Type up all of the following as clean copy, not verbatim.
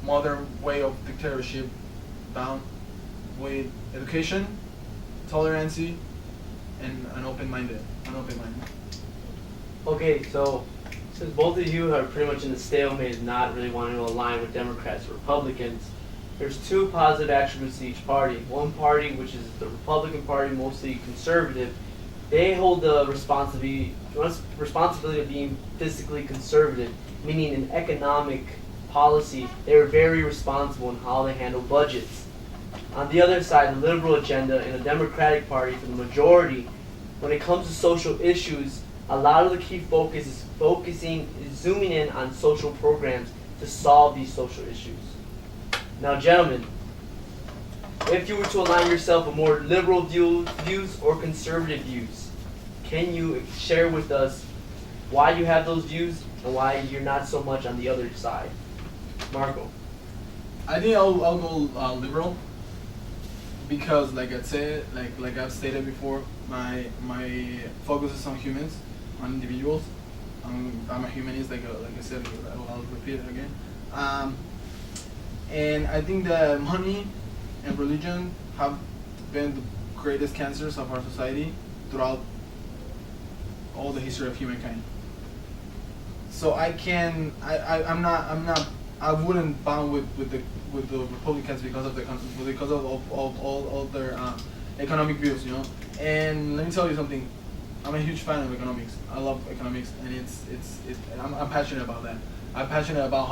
modern way of dictatorship bound with education, tolerance, and an open mind. Okay, so since both of you are pretty much in the stalemate of not really wanting to align with Democrats or Republicans, there's two positive attributes to each party. One party, which is the Republican Party, mostly conservative, they hold the responsibility of being fiscally conservative, meaning in economic policy, they're very responsible in how they handle budgets. On the other side, the liberal agenda in the Democratic Party, for the majority, when it comes to social issues, a lot of the key focus is zooming in on social programs to solve these social issues. Now, gentlemen, if you were to align yourself with more liberal views or conservative views, can you share with us why you have those views and why you're not so much on the other side? Marco. I think I'll go liberal because, like I said, like I've stated before, my focus is on humans, on individuals. I'm a humanist, like I said. I'll repeat it again. And I think that money and religion have been the greatest cancers of our society throughout all the history of humankind. So I wouldn't bound with the Republicans because of all their economic views, you know. And let me tell you something. I'm a huge fan of economics. I love economics, and I'm passionate about that. I'm passionate about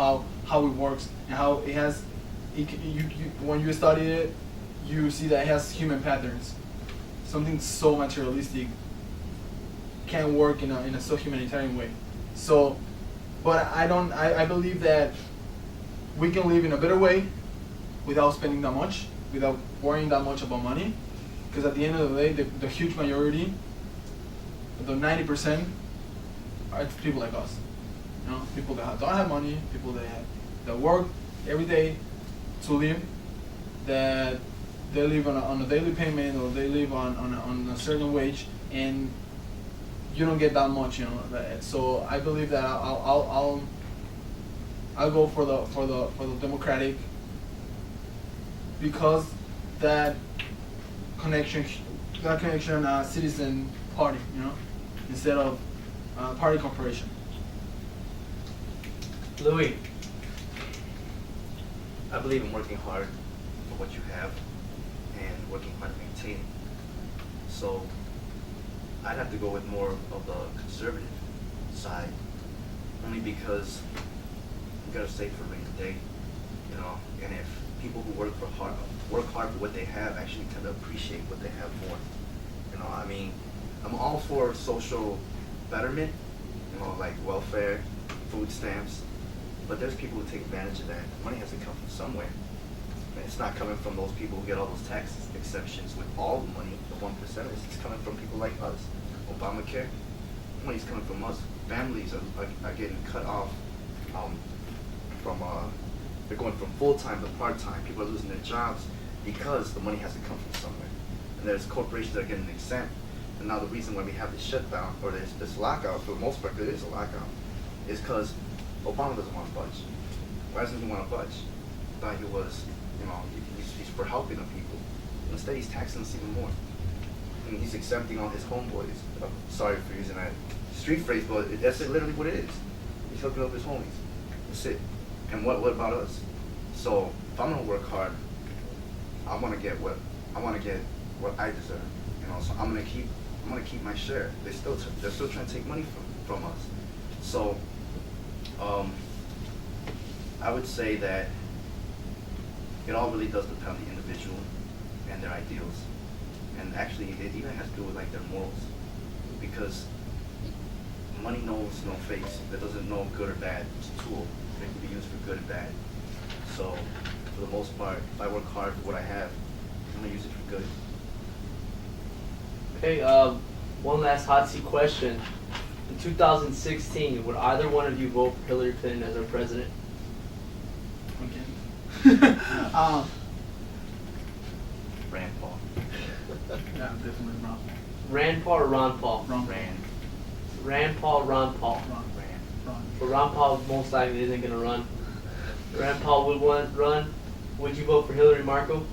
how it works and how it has. When you study it, you see that it has human patterns. Something so materialistic can work in a so humanitarian way. So, but I believe that we can live in a better way without spending that much, without worrying that much about money, because at the end of the day, the huge majority, the 90%, are people like us. You know, people that don't have money, people that work every day to live, that they live on a daily payment or they live on a certain wage, and you don't get that much, you know. So I believe that I'll go for the Democratic, because that connection citizen party, you know, instead of party corporation. Louis. I believe in working hard for what you have and working hard to maintain it. So I'd have to go with more of the conservative side, only because you gotta save for a rainy day, you know. And if people who work hard for what they have actually tend to appreciate what they have more, you know. I mean, I'm all for social betterment, you know, like welfare, food stamps. But there's people who take advantage of that. Money has to come from somewhere. And it's not coming from those people who get all those tax exemptions with all the money, the 1%ers. It's coming from people like us. Obamacare, money's coming from us. Families are getting cut off they're going from full-time to part-time. People are losing their jobs because the money has to come from somewhere. And there's corporations that are getting exempt. And now the reason why we have this shutdown, or this lockout, for the most part, it is a lockout, is because Obama doesn't want to budge. Why doesn't he want to budge? I thought he was, you know, he's for helping the people. Instead, he's taxing us even more. And he's exempting all his homeboys. Sorry for using that street phrase, but that's literally what it is. He's hooking up his homies. That's it. And what about us? So if I'm gonna work hard, I want to get what I deserve. You know, so I'm gonna keep my share. They're still trying to take money from us. So. I would say that it all really does depend on the individual and their ideals. And actually, it even has to do with like their morals. Because money knows no face. It doesn't know good or bad. It's a tool. It can be used for good and bad. So, for the most part, if I work hard for what I have, I'm going to use it for good. Okay, one last hot seat question. In 2016, would either one of you vote for Hillary Clinton as our president? Okay. Rand Paul. Yeah, definitely Ron. Rand Paul or Ron Paul? Rand Paul, Ron Paul. Ron. Rand. Ron. But Ron Paul most likely isn't going to run. Rand Paul would want run, would you vote for Hillary Markle?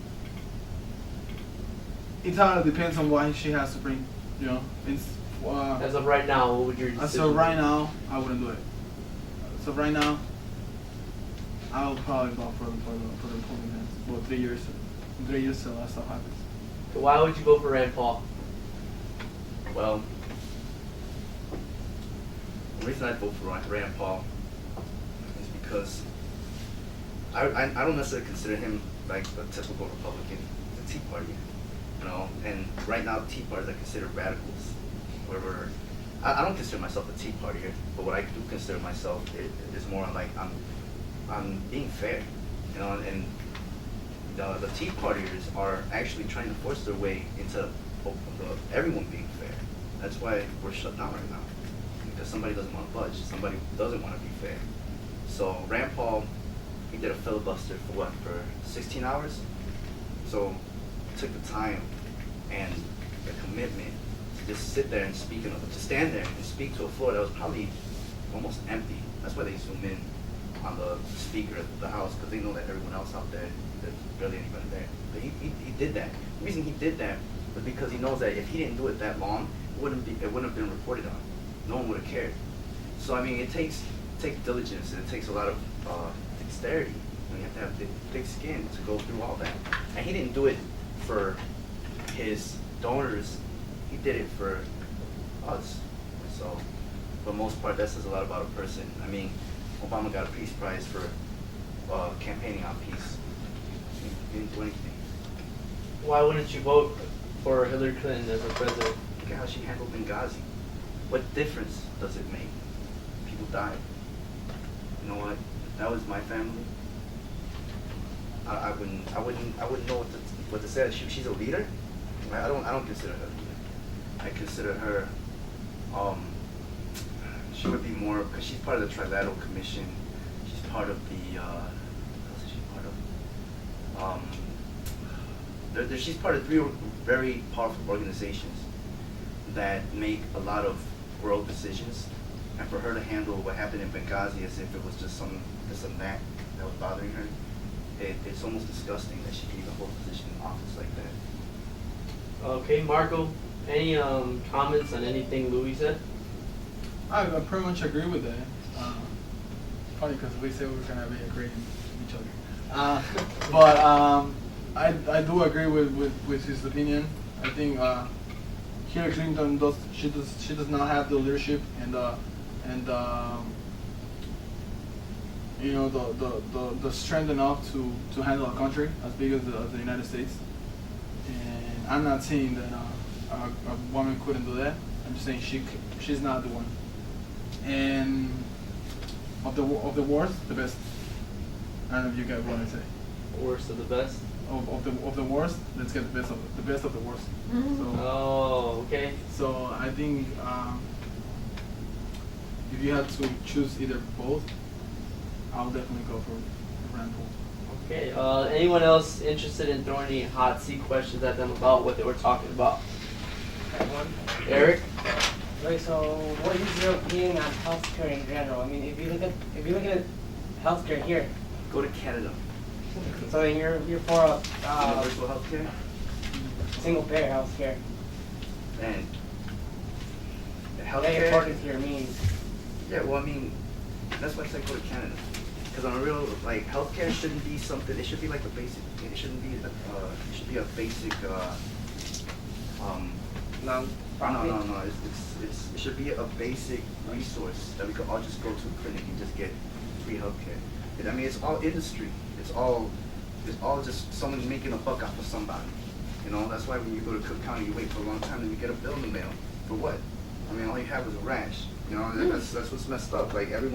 It kind of depends on what she has to bring. You know, it's As of right now, what would your decision so be? right now I wouldn't do it. So right now, I'll probably vote for the Republicans. Well, 3 years, 3 years till that stuff happens. So why would you vote for Rand Paul? Well, the reason I vote for Rand Paul is because I don't necessarily consider him like a typical Republican, the Tea Party, you know. And right now, the Tea Party are considered radicals. However, I don't consider myself a Tea Partier, but what I do consider myself is more like I'm being fair, you know. And the Tea Partiers are actually trying to force their way into everyone being fair. That's why we're shut down right now, because somebody doesn't want to budge. Somebody doesn't want to be fair. So Rand Paul, he did a filibuster for what? For 16 hours? So he took the time and the commitment to just sit there and to stand there and speak to a floor that was probably almost empty. That's why they zoom in on the speaker of the House, because they know that everyone else out there, there's barely anybody there. But he did that. The reason he did that was because he knows that if he didn't do it that long, it wouldn't have been reported on. No one would have cared. So I mean, it takes diligence, and it takes a lot of dexterity. You have to have thick skin to go through all that. And he didn't do it for his donors. He did it for us. So, for the most part, that says a lot about a person. I mean, Obama got a Peace Prize for campaigning on peace. He didn't do anything. Why wouldn't you vote for Hillary Clinton as a president? Look at how she handled Benghazi. What difference does it make? People died. You know what? If that was my family, I wouldn't know what to say. She's a leader. I don't consider her a leader. I consider her. She would be more, because she's part of the Trilateral Commission. She's part of the. What else is she part of? She's part of 3 very powerful organizations that make a lot of world decisions. And for her to handle what happened in Benghazi as if it was just this and that was bothering her, it's almost disgusting that she could even hold a position in office like that. Okay, Marco, any comments on anything Louis said? I pretty much agree with that. Funny because we said we were gonna be agreeing with each other. But I do agree with his opinion. I think Hillary Clinton does not have the leadership and you know the strength enough to handle a country as big as the United States. And I'm not saying that a woman couldn't do that. I'm just saying she's not the one. And of the worst, the best. I don't know if you get what I say. Worst of the best? Of the worst, let's get the best of the worst. So, Oh, okay. so I think if you had to choose either both, I'll definitely go for Rand Paul. Okay, anyone else interested in throwing any hot seat questions at them about what they were talking about? Eric? Right, so what is your opinion on healthcare in general? I mean, if you look at healthcare here, Go to Canada. so you're for Universal healthcare. single payer healthcare. And Very healthcare. important to your means. Yeah, well, I mean, that's why I said go to Canada. Because on a real, like, healthcare shouldn't be something. It should be like a basic. It shouldn't be. It should be a basic. No. It should be a basic resource that we could all just go to a clinic and just get free healthcare. I mean, it's all industry. It's all just someone making a buck off of somebody. You know, that's why when you go to Cook County, you wait for a long time and you get a bill in the mail. For what? I mean, all you have is a rash. You know, that's what's messed up. Like everyone.